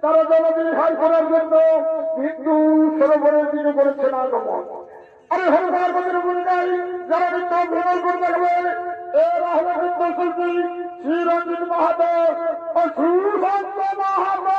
তারা জনগণ ভাই করার জন্য হিন্দু সরোবরের দিকে করেছেন আগমন। আমি হরকার বন্ধুর ভূমিকায় যারা বৃদ্ধ ভ্রমণ করতে হবে এরা হল বৃদ্ধ শিল্পী শ্রীরঞ্জিত মাহাতো ও সুশান্ত মাহাতো।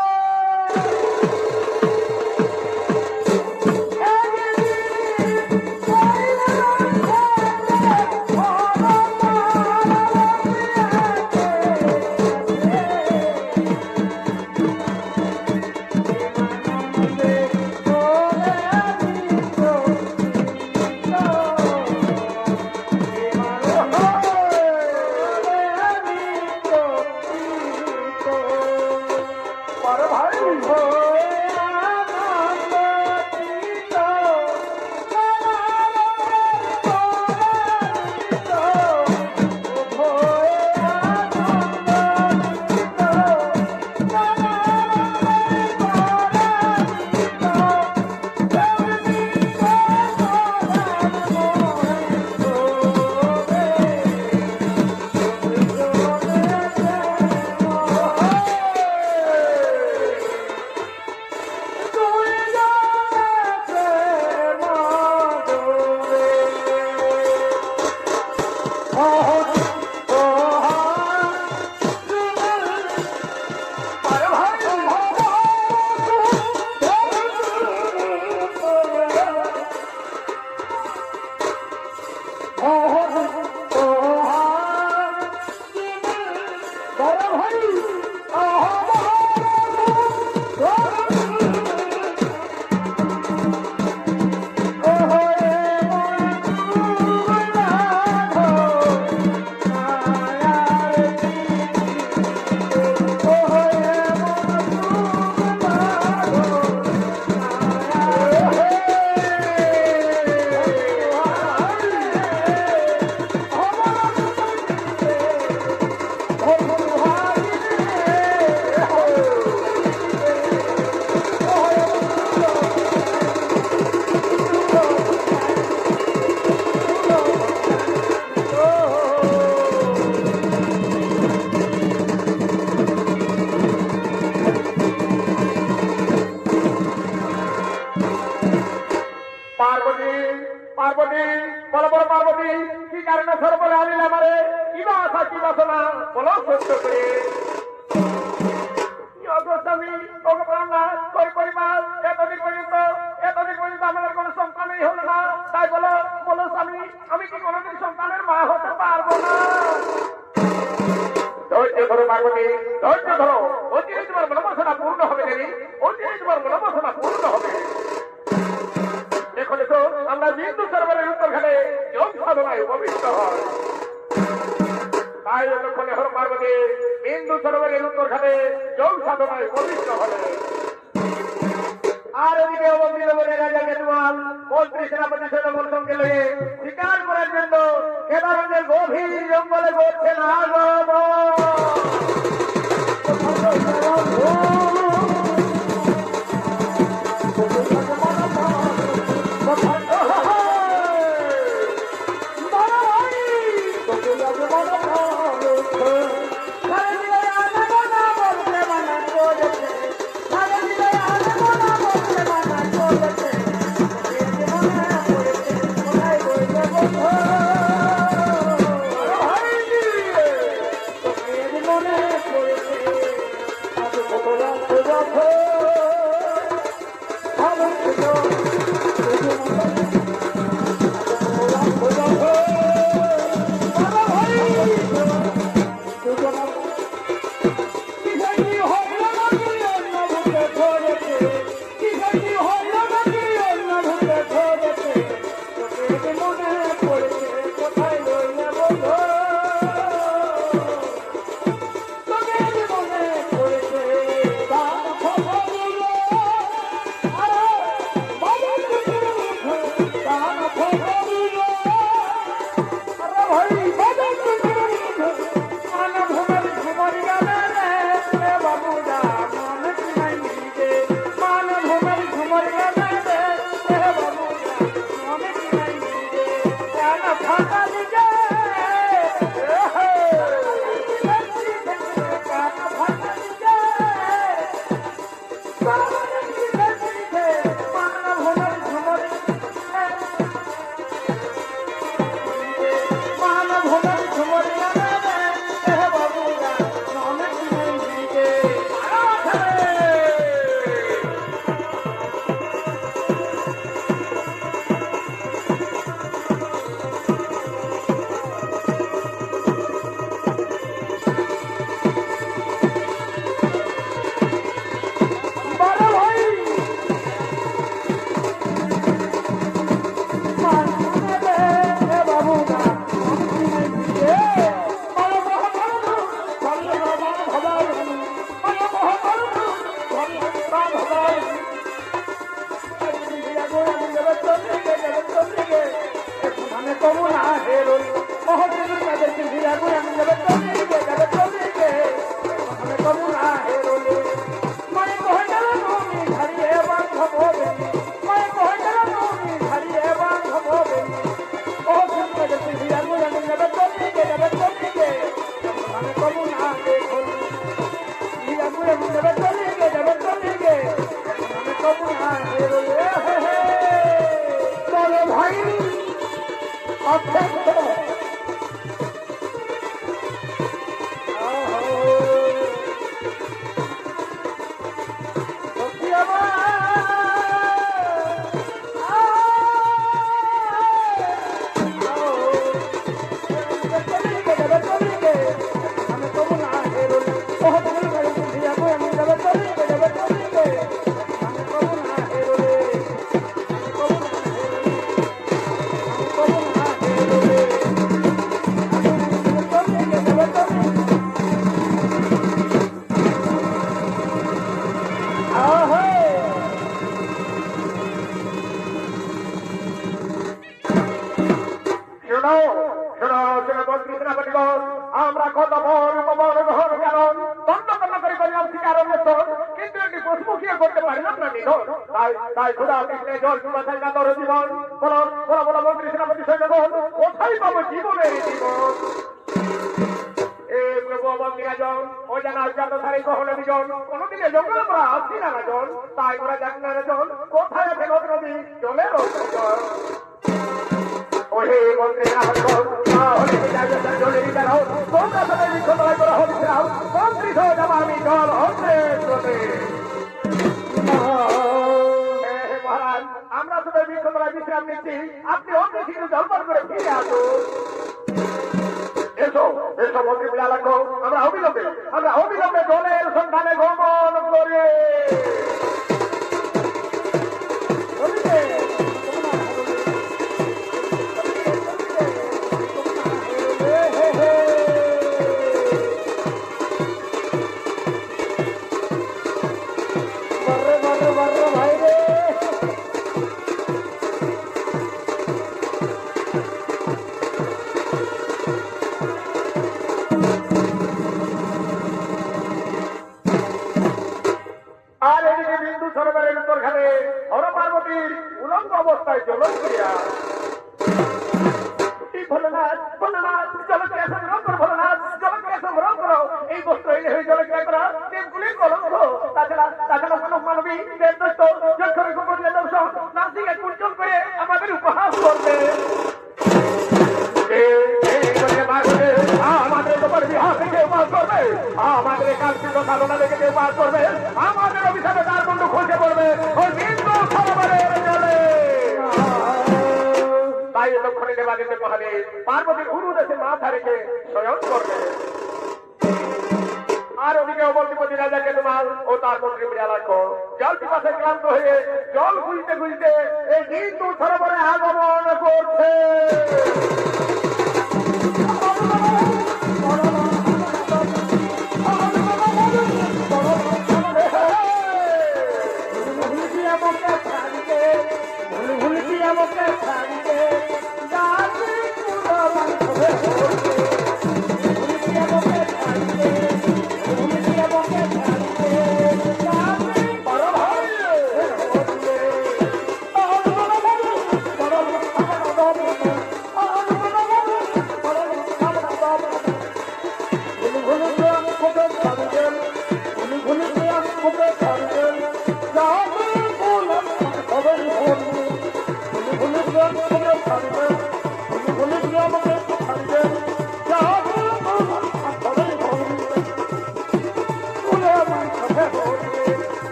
পার্বতী বলো বলো পার্বতী কি কারণে সরবরে আনিল আমারে কিবা আশা কি বাসনা বলো সত্য করে এতদিন পর্যন্ত আমাদের কোন সন্তানই হলো না, তাই বলো বলো স্বামী আমি কি কোনোদিন সন্তানের মা হতে পারবো না? ধৈর্য ধরো পার্বতী, ধৈর্য ধরো, অচিরেই তোমার মনোবাসনা পূর্ণ হবে দেবী, অচিরেই তোমার মনোবাসনা পূর্ণ হবে। এখন তো আমরা বিন্দু সরোবরের উত্তরখানে যোগ সাধনায় উপবিষ্ট হয়, তাই যতক্ষণে হল পার্বতী বিন্দু সরোবরের উত্তরখানে যোগ সাধনায় উপবিষ্ট হবে। আর এদিকে অবন্দিত বলে রাজা কেতুয়াল মন্ত্রী সেনাপতি সৈন্যবল সঙ্গে লয়ে শিকার করার জন্য কেদারঙ্গের গভীর জঙ্গলে করছেন আগমন। Thank you. গে মানে কমু না হেরুল মহজুর কাদের কি ভিড়া করে আমি যাবে চলে গে মানে কমু না হেরুল মানে কহে গেল তুমি ছাড়িয়ে বান্ধ হবে মানে কহে গেল তুমি ছাড়িয়ে বান্ধ হবে মহজুর কাদের কি ভিড়া করে আমি যাবে চলে গে মানে কমু না হেরুল ভিড়া করে আমি যাবে চলে গে মানে কমু না হেরুল চলো ভাই অপেক্ষা আমরা কত বড় ঘর গেল তন্ন করে করলাম শিকার কিন্তু একটি পশুমুখিয়ে করতে পারলাম না নিধন তাই খোদা কৃষ্ণের জল মাথায় না তোর জীবন বলো বলো বলো মন্ত্রী সেনাপতি সৈন্যগণ কোথায় পাবো জীবনের জীবন কোনদিনে জঙ্গল করা আসছি না জন তাই ওরা জানি না জন কোথায় আছে নদী জলের ওহে মন্ত্রী আমরা শুধু বৃক্ষতলায় বিশ্রাম নিচ্ছি আপনি অন্য কিছু জলপান করে ফিরে আসুন এসো এসো মন্ত্রী বলে লাগো আমরা অবিলম্বে জলের সন্ধানে গমন করে অবস্থায় জলক্রিয়া সংগ্রহ করো এই বস্তু এনে হয়ে জলক্রিয়া করা দেবগুলি কলঙ্ক তাছাড়া মানব মানবী নাসিকে কুঞ্চল করে আমাদের উপহাস করবে আমাদের তোমার বিহার থেকে উপাস করবে আমাদের কাঙ্ক্ষিত সাধনা থেকে উপাস করবে আমাদের অভিশাপে তার মুন্ডু খসে পড়বে ওই বিন্দু সরোবরের জলে তাই লক্ষণে দেবাদিতে মহালে পার্বতীর উরুদেশে মাথা রেখে শয়ন করবে আর ওদিকে অবন্তিপতি রাজাকে তোমার ও তার মন্ত্রী বিড়ালাক্ষ জল পিপাসে ক্লান্ত হয়ে জল খুঁজতে খুঁজতে এই বিন্দু সরোবরে আগমন করছে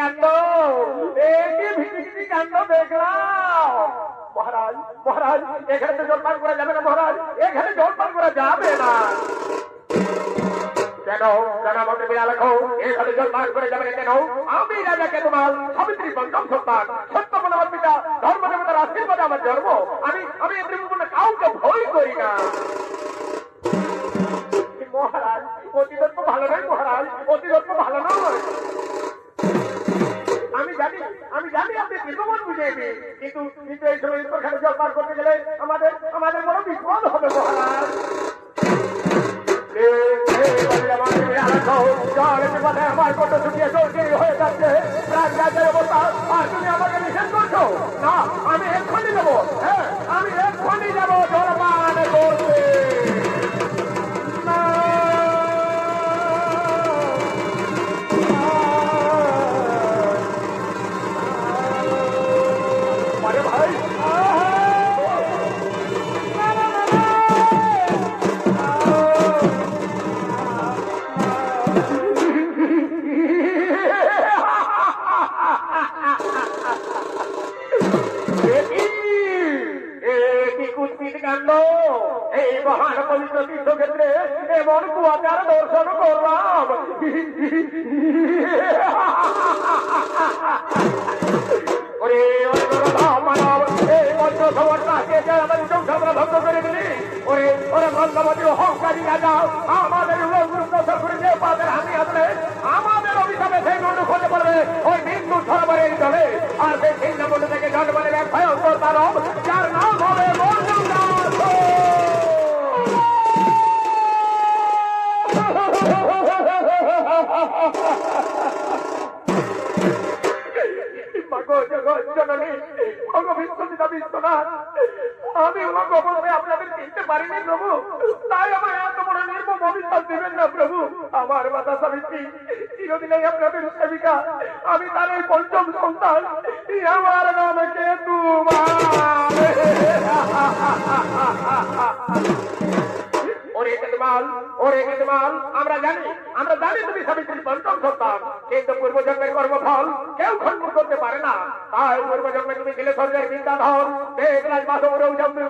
কাণ্ড, এটি ভীতি কাণ্ড দেখলাম। মহারাজ মহারাজ, এখানে তো জলপান করা যাবে না মহারাজ, এখানে জলপান করা যাবে না। কেন কেন আমাকে বিড়া লেখো, এখানে জলপান করে যাবে না কেন? আমি রাজাকে তোমার সাবিত্রী পঞ্চম সন্তান, সত্য বলবার পিতা, ধর্ম দেবতার আশীর্বাদে আমার জন্ম। আমি এদের মনে কাউকে ভয় করি না। মহারাজ অতিদত্ত ভালো নয় মহারাজ, অতিদত্ত ভালো নয়। আমি জানি আপনি দীর্ঘমন বুঝেছি, কিন্তু এই সময় ওখানে জলপান করতে গেলে আমাদের বড় বিপদ হবে মহারাজ। আমার কত ছুটিয়ে চলছে হয়ে যাচ্ছে রাজের অবস্থা, আর তুমি আমাকে নিষেধ করছো না। আমি এক্ষুনি যাবো, হ্যাঁ আমি এক্ষুনি যাবো জলপান করতে। এই মহান পবিত্র তীর্থক্ষেত্রে এমন কুয়াচার দর্শন করলাম। ধ্বংস করে দিলি ওরে ওরে গন্ধবতী অহংকারী রাজা, আমাদের হাতি আসলে আমাদের অভিশাপে সেই মন্ডু খোঁজে পড়বে ওই বিন্দু সরোবরের জলে। আর সেই ভিন্ন মন্ডু থেকে জন্ম নেবে এক ভয়ঙ্কর দানব, যার নাম হবে আমি ওনাকে অবশ্যই আপনাদের চিনতে পারিনি প্রভু, তাই আমার এত বড় নির্মম অভিশাপ দিবেন না প্রভু। আমার মাতা সাবিত্রী চিরদিনই আপনাদের সেবিকা, আমি তার এই পঞ্চম সন্তান। আমার নাম আমরা জানি তুমি সাবিত্রীর পঞ্চম সন্তান, কিন্তু পূর্বজন্মের কর্মফল কেউ খণ্ডন করতে পারে না। তাই পূর্বজন্মে তুমি ছিলে স্বর্গের বিদ্যাধর,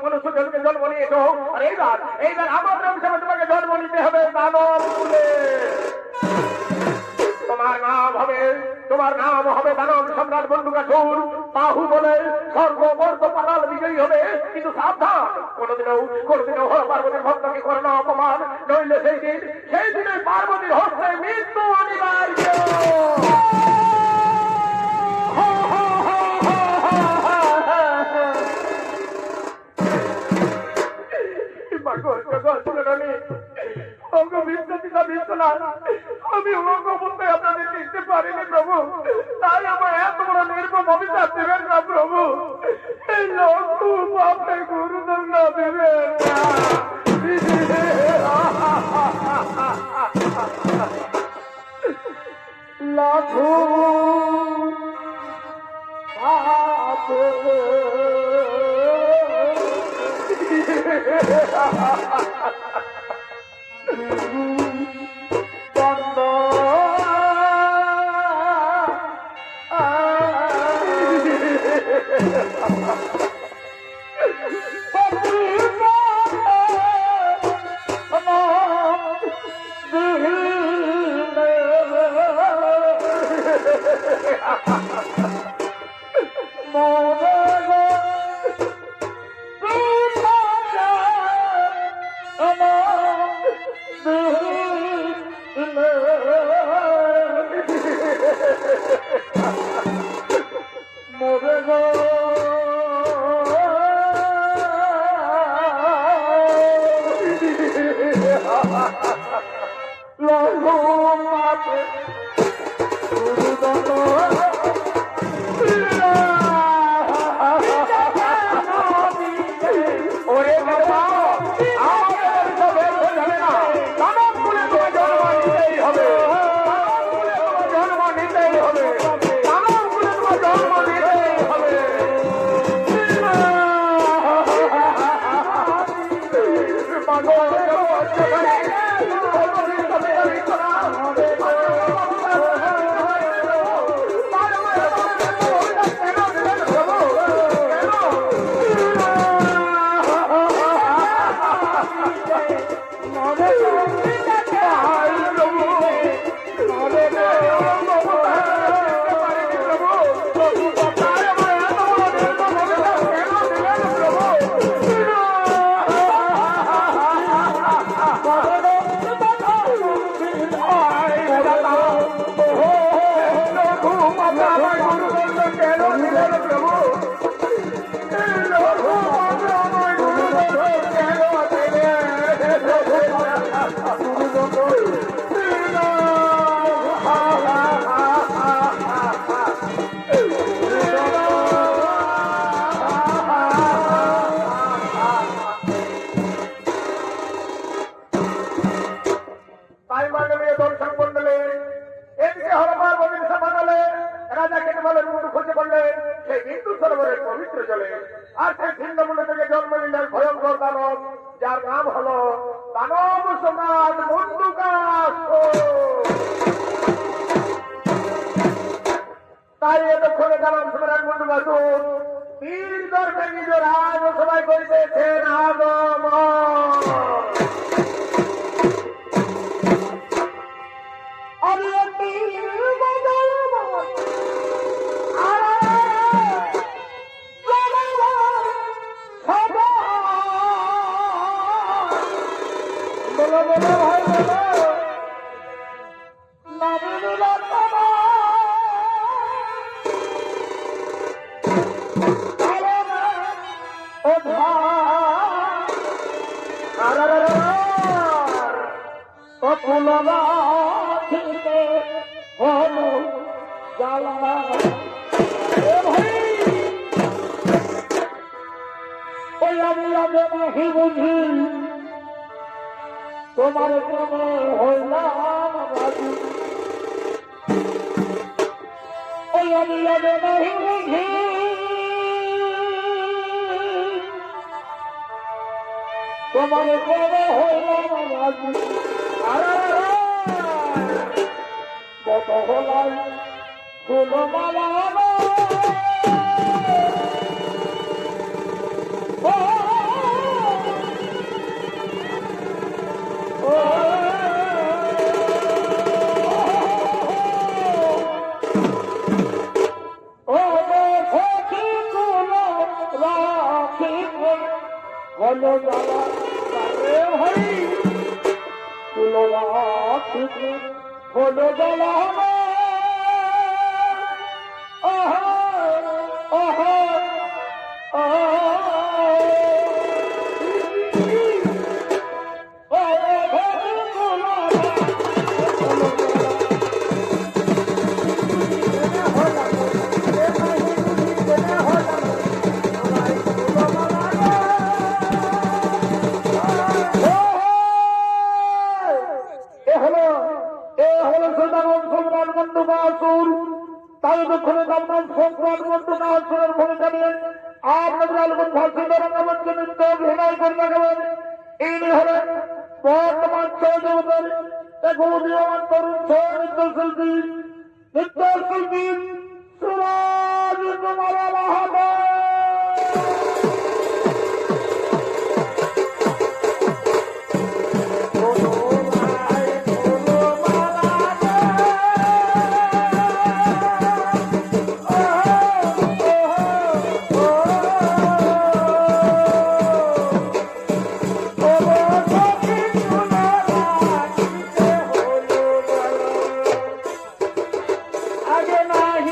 মনুষ্যজনকে জন্ম নিয়েছো, আর এইবার আমাদের অভিশাপে তোমাকে জন্ম নিতে হবে দানব কুলে। তোমার নাম হবে দানব সম্রাট বন্দুকাসুর। বাহু বলে স্বর্গবর্গ পাতাল বিজয়ী হবে, কিন্তু সাবধান, কোনদিনও পার্বতীর ভক্তকে করো না অপমান, নইলে সেই দিনে পার্বতীর হস্তে মৃত্যু অনিবার্য। আমি অঙ্গ বলতে আপনাদের চিনতে পারিনি প্রভু, তাই আমার এত বড় নির্মম অভিশাপ দেবেন না প্রভু। এই লঘু পাপে গুরুদণ্ড দেবেন না। লঘু যাকে তোমাদের মুখ খুঁজে পড়লেন সেই বিন্দু সরোবরের পবিত্র জলে। আর সেই ছিন্নমূল্য থেকে জন্ম নিলেন ভয়ঙ্কর দানব, যার নাম হলো দানব সম্রাট মন্ডুকাসুর। তাই এতক্ষণে দানব সম্রাট মন্ডুকাসুর বীর দর্পে নিজ রাজসভায় করিতেছেন আগমন। তোমার কোনো হইলাম বাজু, ওই আমি আগে নাহি বুঝি তোমার কোনো হইলাম বাজু। কত হলাই ফুল মালা হলো জ্বালা ভাই তুলো হলো জ্বালা তাই দক্ষিণে দামনাম সম্রাট মন্ডুকাসুরের ভূমিকা নিয়ে আপনাদের আলোচন ভাষিত রঙ্গমঞ্চ নৃত্য অভিনয় করে দেখাবেন। ইনি হলেন বর্তমান জগতের এক উদীয়মান তরুণ নৃত্যশিল্পী সুরাজ কুমার মাহাতো। আগে নাহি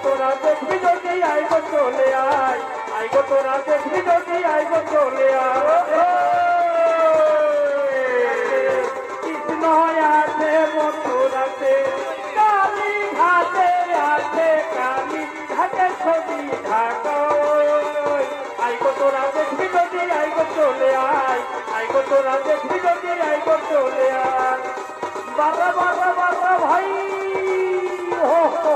তোরা দেখবি যদি আইগো চলে আয়, আইগো তোরা দেখবি যদি আইগো চলে আয়। কৃষ্ণ আছে মথুরাতে, কালী ঘাটে আছে, কালী ঘাটে ছবি ঢাকা। আইগো তোরা দেখবি যদি আইগো চলে আয়, আইগো তোরা দেখবি যদি আইগো চলে আয়। বারা বারা বারা ভাই হো হো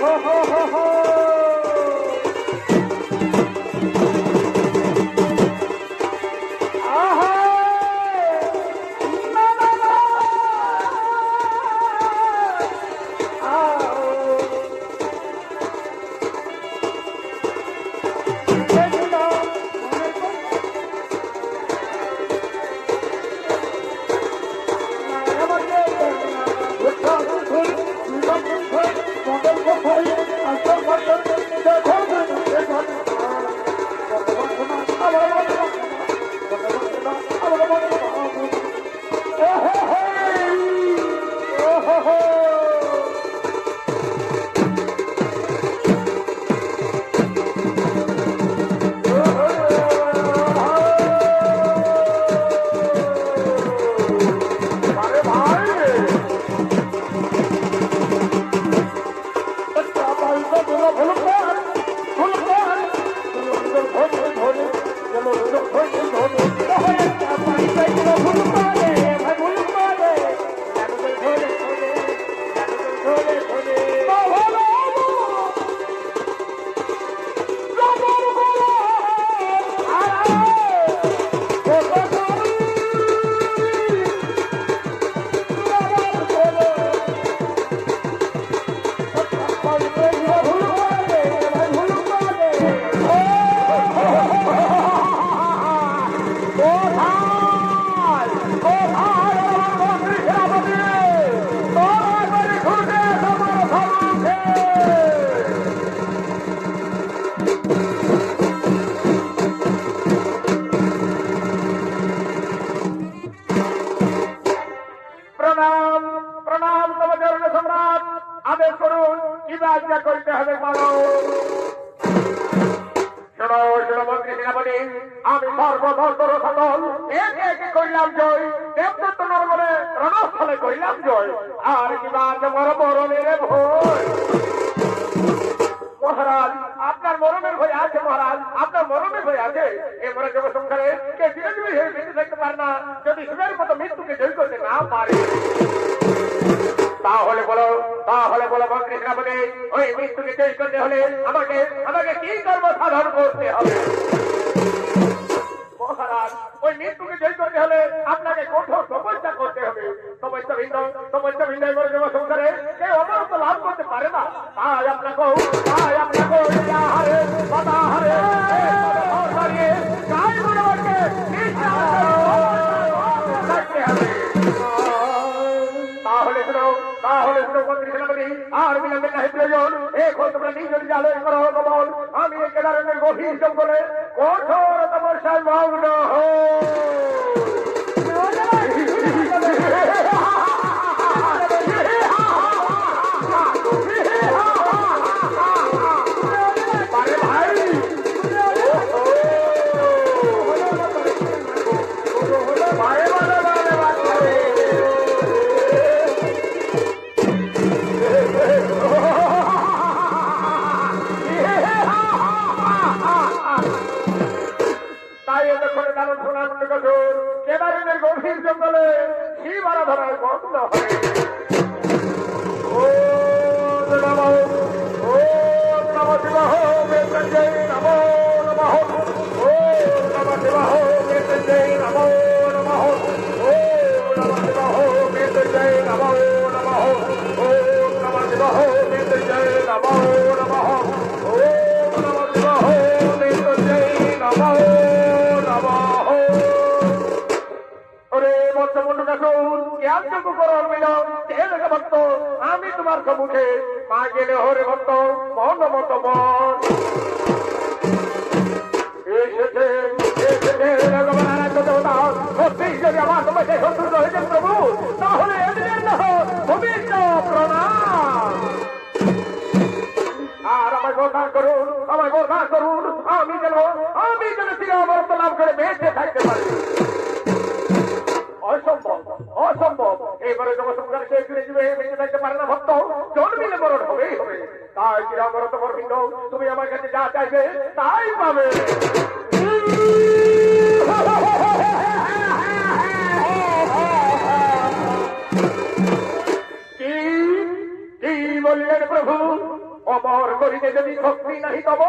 ho ho ho ho আমি সর্বধর্ম সকল একে একে করিলাম জয়, দেবদত্ত নরবরে রণস্থলে করিলাম জয়। আর কিবা তোমার মরণের ভয় মহারাজ, আপনার মরণের ভয় আছে মহারাজ, আপনার মরণের ভয় আছে। এবারে জগ সংসারে কে চিরজীবী হয়ে বেঁচে থাকতে পারে না যদি শিবের মতো মৃত্যুকে জয় করতে না পারে। তাহলে বলো মন্ত্রী সেনাপতি, ওই মৃত্যুকে জয় করতে হলে আমাকে আমাকে কি কর্ম সাধন করতে হবে? মহারাজ, ওই মৃত্যুকে জয় করতে হলে আপনাকে কঠোর তপস্যা করতে হবে। তপস্যা ভিন্ন সংসারে কেউ অমরত্ব লাভ করতে পারে না। তাই আপনাকে হারে পাতা হারে গায়ে গুণবাকে থাকতে হবে। তাহলে শুনো মন্ত্রী সেনাপতি, আর বিলম্বে নাহি প্রয়োজন। এখন তোমরা নিজের জালে করো কমল, আমি এই কেদারণের গভীর জঙ্গলে কঠোর তপস্যায় মগ্ন কেদারণের গভীর জঙ্গলে শিব আরাধনায় মগ্ন হয়। আমি তোমার সম্মুখে মা গেলে হরে ভক্ত মন মত মন আমার তোমাকে সন্তুষ্ট হয়েছেন প্রভু, তাহলে প্রণাম। আর আমায় বরদান করুন, আমি যেন চিরঅমরত্ব লাভ করে বেঁচে থাকতে পারি। অসম্ভব এবারে জগৎসংসারে কে ফিরে যাবে, বেঁচে থাকতে পারে না ভক্ত, জন্মিলে মরণ হবেই হবে। তাই চিরঅমরত্ব বরবিন্দ, তুমি আমার কাছে যা চাইবে তাই পাবে। কি বললেন প্রভু? অমর করিতে যদি শক্তি নাহি তব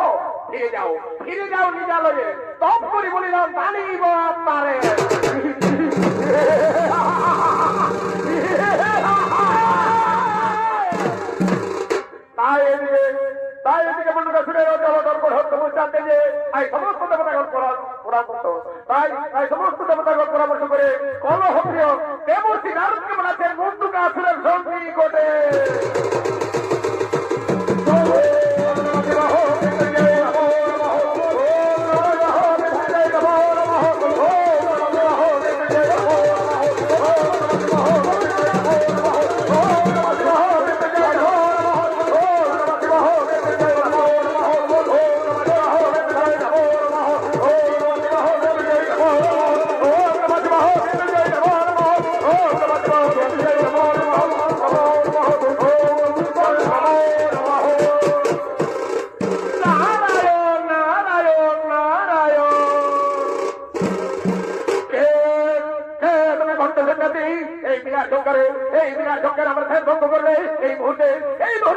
ফিরে যাও নিজালয়ে, তপ করি বলিলাম জানিব আপনারে। তাই এদিকে মন্ডল শুনে জানতে যে সমস্ত দেবতাগণ পরামর্শ করে কলহপ্রিয় দেবশ্রী নারদকে বলাচ্ছেন মন্ডুকা আসুরের সঙ্গী কোটে। এই মুহূর্তে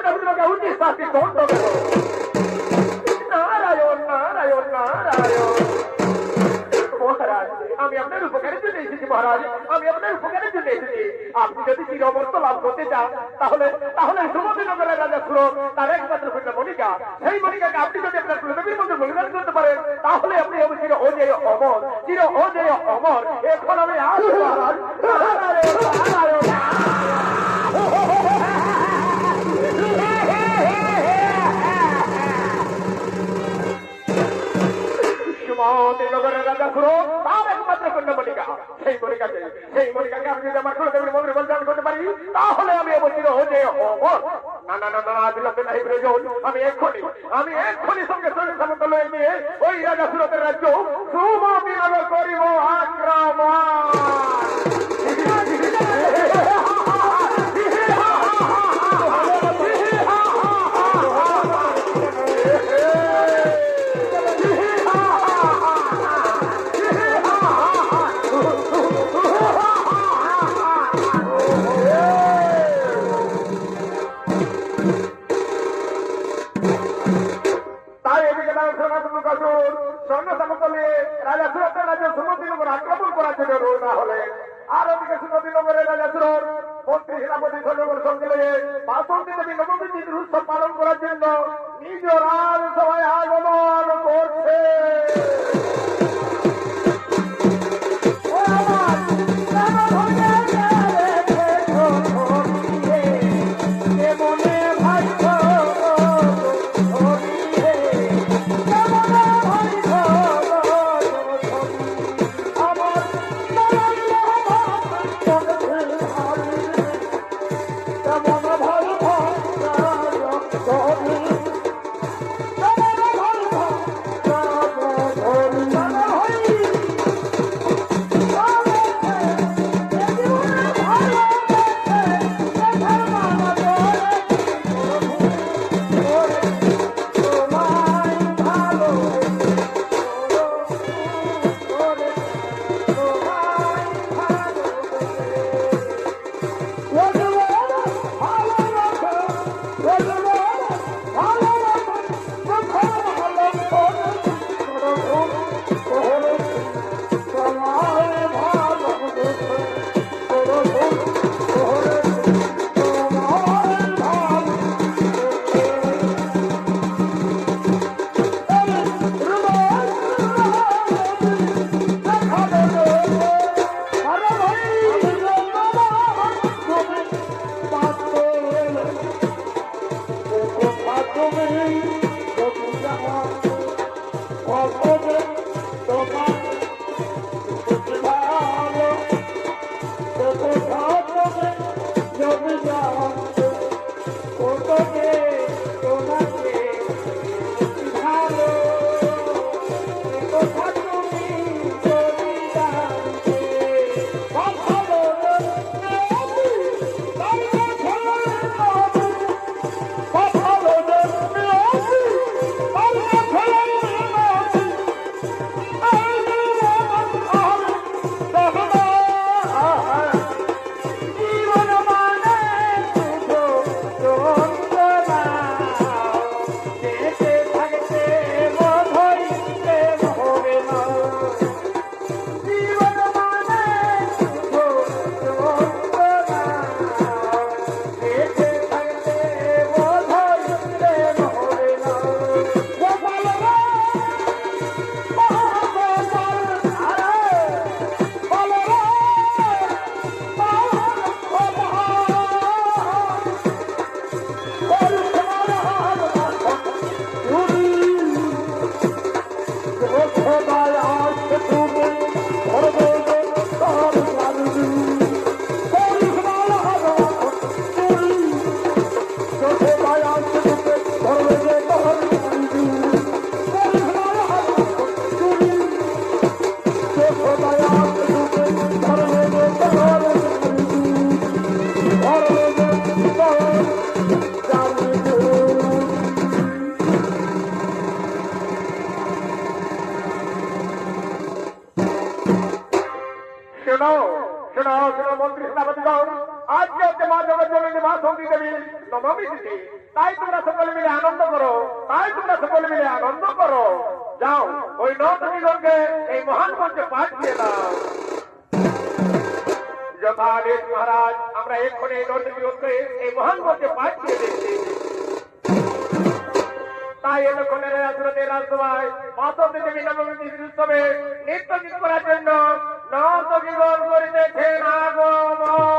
আমি তোমাকে উচিত শাস্তি দণ্ড দেব। নারায়ণ নারায়ণ নারায়ণ। মহারাজ, আমি আপনার উপকারের জন্য এসেছি। মহারাজ, আমি আপনার উপকারের জন্য এসেছি। আপনি যদি চিরবর্ত লাভ করতে চান তাহলে সুমতিনগরের রাজা সুরত তার একমাত্র কন্যা মনিকা, সেই মনিকাকে আপনি যদি আপনার কুলদেবীর মধ্যে বলিদান করতে পারেন তাহলে আপনি হবে চির অজেয় অমর, চির অজেয় অমর। এখন আমি আসি মহারাজ। নারায়ণ নারায়ণ। সুমতিনগরের রাজা সুরত তার একমাত্র কন্যা মনিকা, সেই মনিকাকে আমি যদি আমার কুলদেবীর মন্দিরে বলিদান করতে পারি তাহলে আমি অবচির অজেয় অমর। না না না না, বিলম্বে নাই প্রয়োজন। আমি এক্ষুনি সঙ্গে সৈন্য সামন্ত লয়ে নিয়ে ওই রাজা সুরতের রাজ্য সুমতিনগর করিব আক্রমণ। রাজা সুরতের রাজ্য সুমতিনগর আক্রমণ করার জন্য রওনা হলেন। আর ওদিকে সুমতিনগরের রাজা সুরত মন্ত্রী সেনাপতি সৈন্যদের সঙ্গে নিয়ে বাসন্তী দেবী নবমী তিথির উৎসব পালন করার জন্য নিজ রাজসভায় আগমন করছে। আজকে হচ্ছে মা জগজ্জননী মা সতী দেবী নবমী তিথি। তাই তোমরা সকলে মিলে আনন্দ করো, তাই তোমরা সকলে মিলে আনন্দ করো। যাও ওই নর্তকীগণকে এই মহান মঞ্চে পাঠ দিয়ে দাও। যথাদেশ মহারাজ, আমরা এক্ষণে এই নর্তকীগণকে এই মহান মঞ্চে পাঠ দিয়ে দিচ্ছি। তাই এতক্ষণের রাজনীতির রাজসভায় মা সতী দেবী নবমী তিথি উৎসবে নৃত্য গীত করার জন্য নর্তকীগণ করিতেছেন আগমন।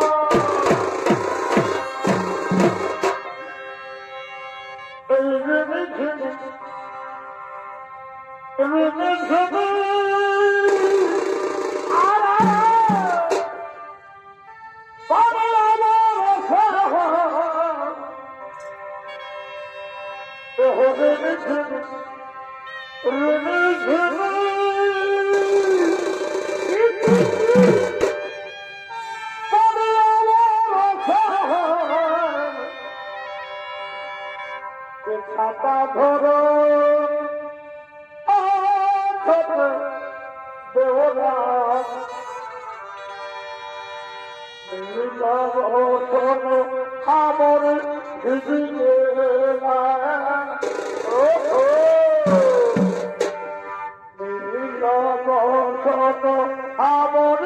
ছাতা ধরো দেওয়া আমার আমার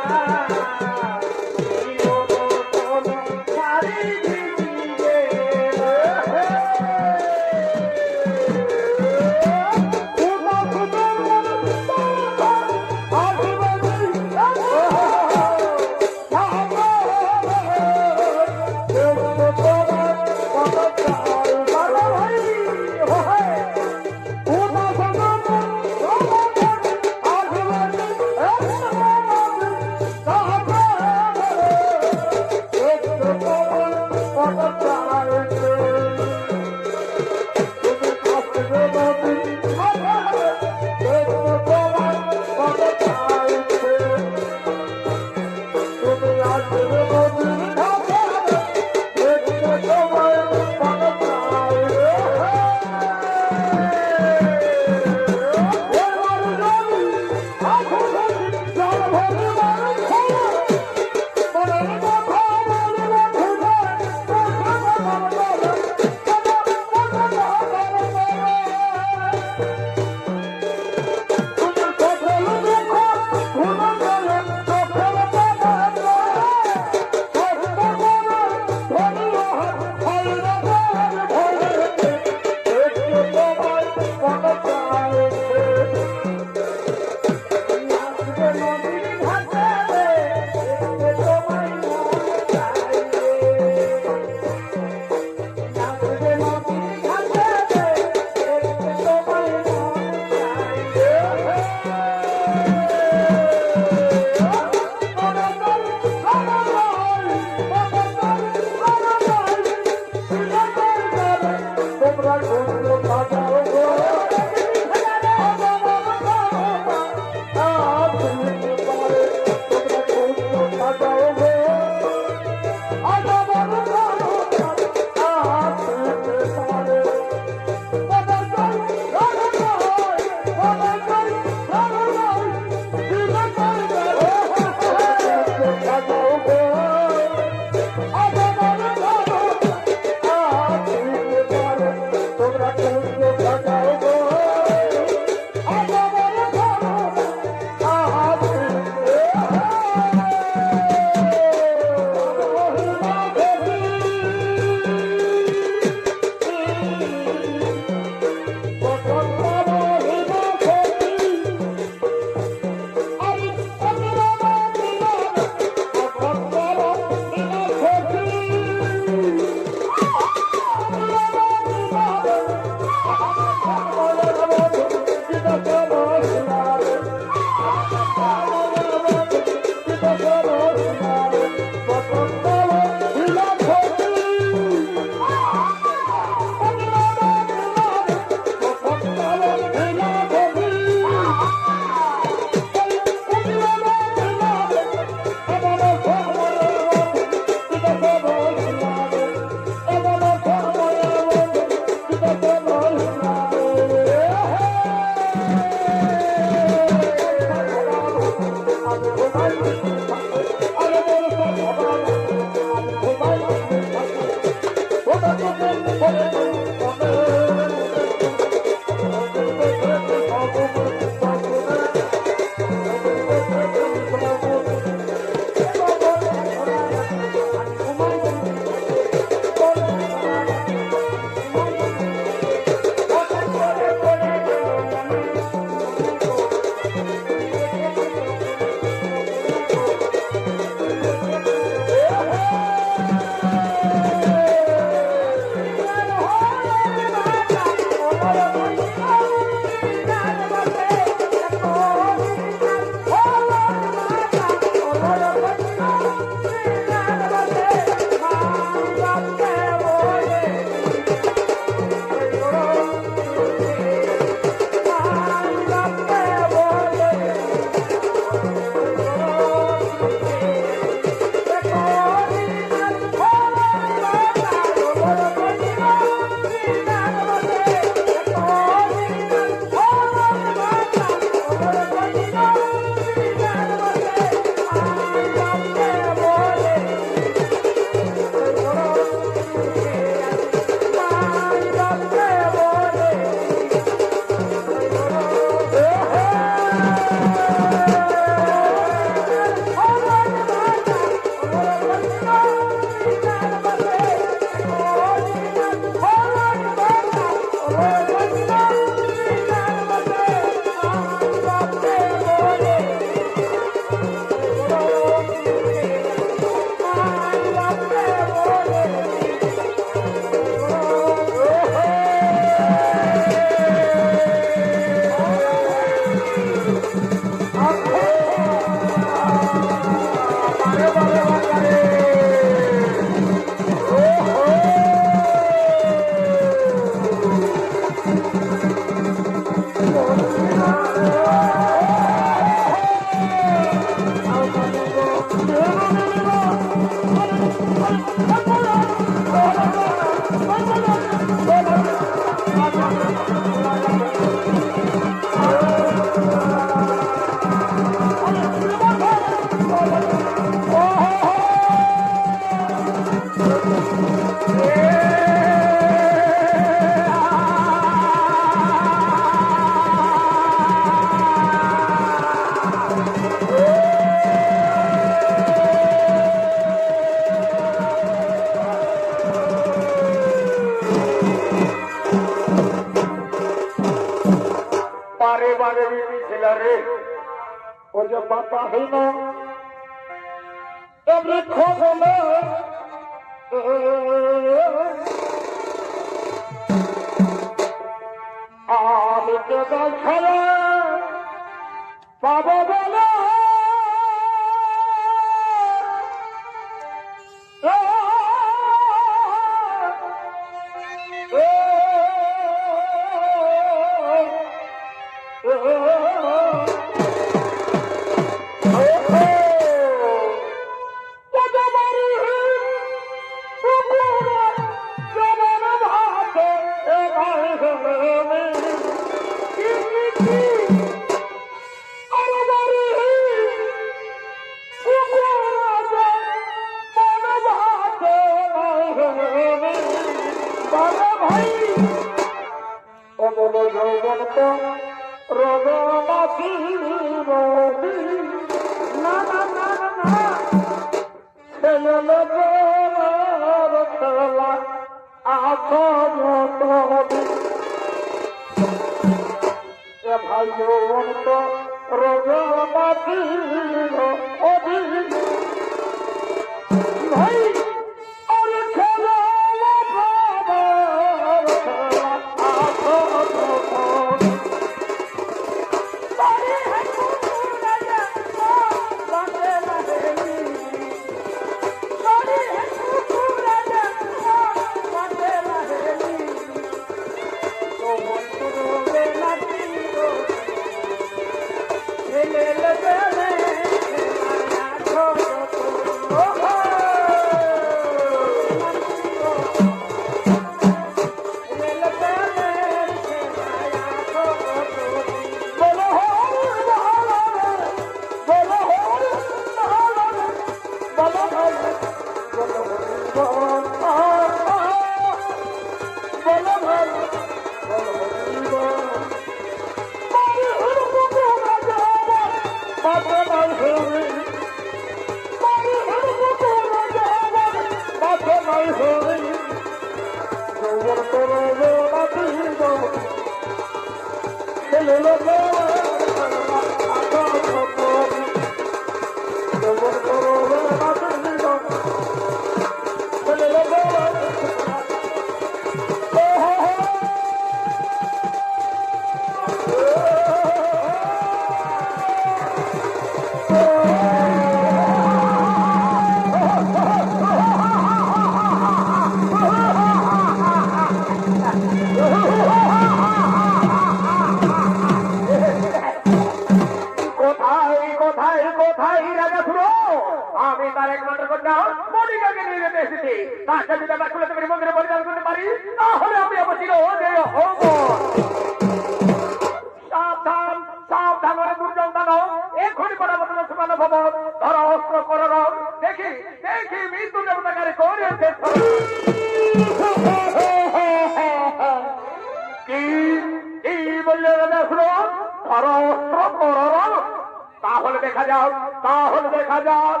তাহলে দেখা যাক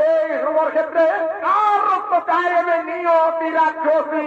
এই সমর ক্ষেত্রে কার রক্ত চাই নিয়তি রাক্ষসী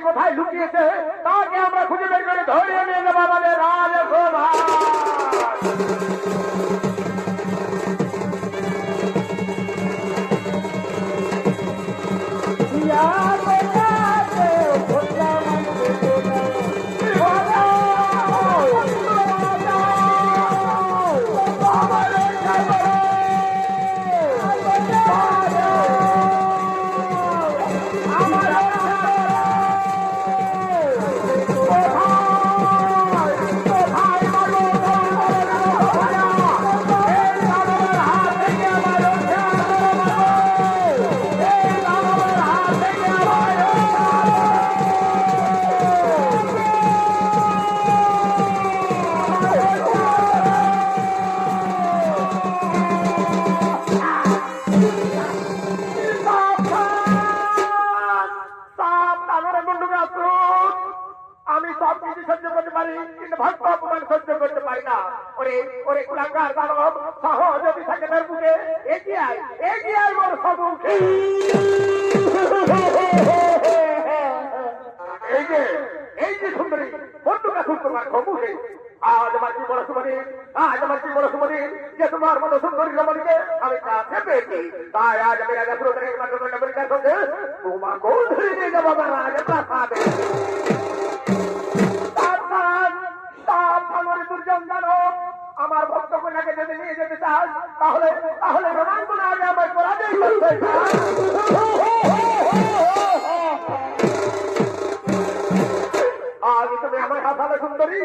কোথায় লুকিয়েছে তাকে আমরা খুঁজে বের করে ধরিয়ে নিয়ে যাবো আমাদের রাজসভা সব কিছু সহ্য করতে পারি, কিন্তু ভক্ত অপমান সহ্য করতে পারি না। ওরে ওরে কুলাঙ্গার দানব, সাহস যদি থাকে তার বুকে, এগিয়ে আয় মোর সম্মুখে। এই যে সুন্দরী বন্ধুকা তোমার সম্মুখে, আজ আমার কি বড় সুমনি, যে তোমার মতো সুন্দরী রমণীকে আমি কাছে পেয়েছি। তাই আজ আমি রাজা সুরদের মাতৃকার সঙ্গে তোমাকেও ধরে নিয়ে যাবো আমার রাজপ্রাসাদে। দুর্জন জানো, আমার ভক্ত কন্যাকে যদি নিয়ে যেতে চাস, তাহলে রোমাঞ্চনা আগে আমার পরাজয় করতে। আজ তুমি আমার হাসালে সুন্দরী,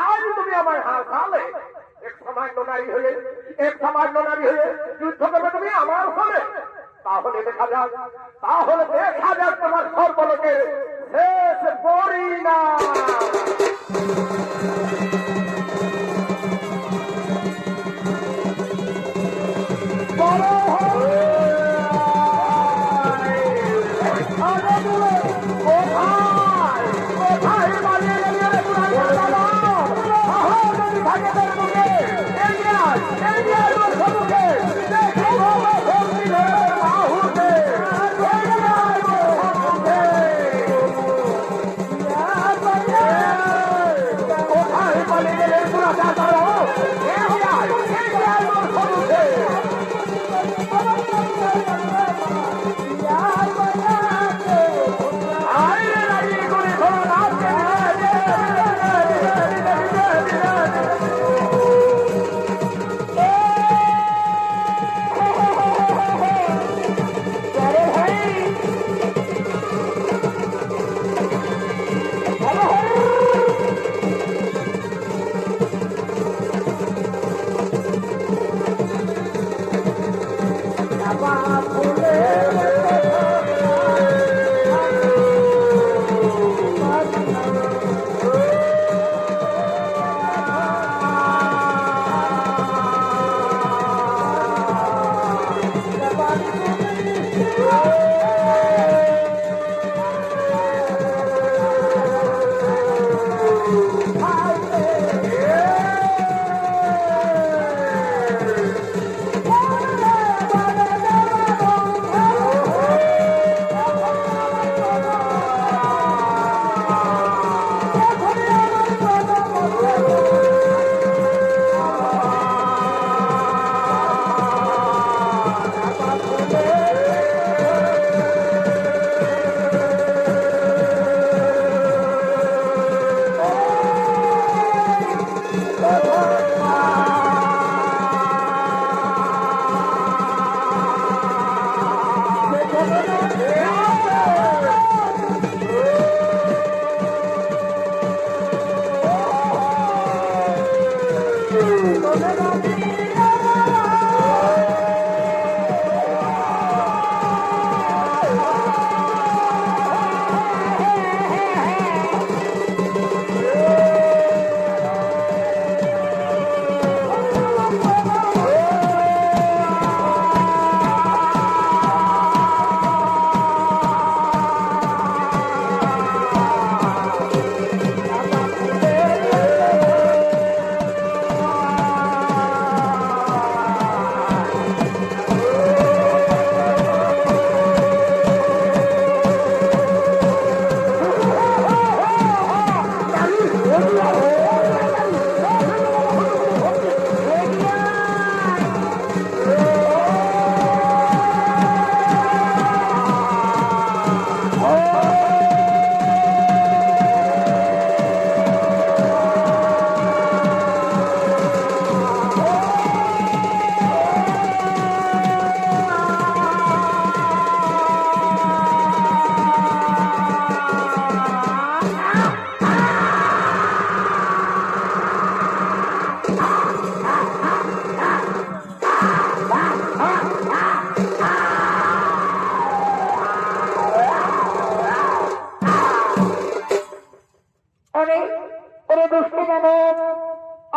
আজ তুমি আমার হাসালে। এক সামান্য নারী হয়ে যুদ্ধ করবে তুমি আমার ফলে। তাহলে দেখা যাক তোমার সর্বলোকে শেষ পরিণাম।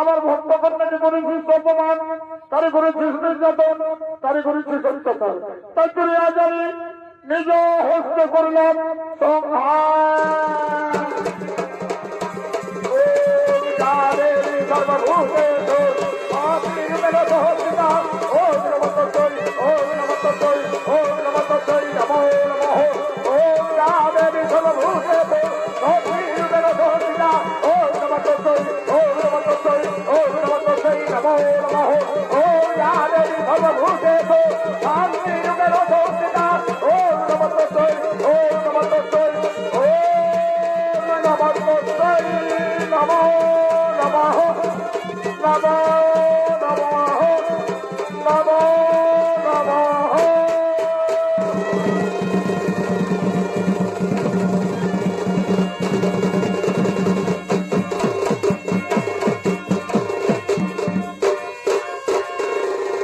আমার ভক্ত কন্যাকে করেছিস অপমান, তারে করেছিস নির্যাতন, তারে করেছিস অত্যাচার। তাই করে আজ আমি নিজ হস্তে করলাম সংহার। তৈ নমো নমঃ ওম রাধে সর্বভূতে সর্বীরূপেণ সংস্থিতা ওম নমঃ তৈ ওম নমঃ তৈ ওম নমঃ তৈ নমো নমঃ ওম রাধে সর্বভূতে সর্বীরূপেণ সংস্থিতা ওম নমঃ তৈ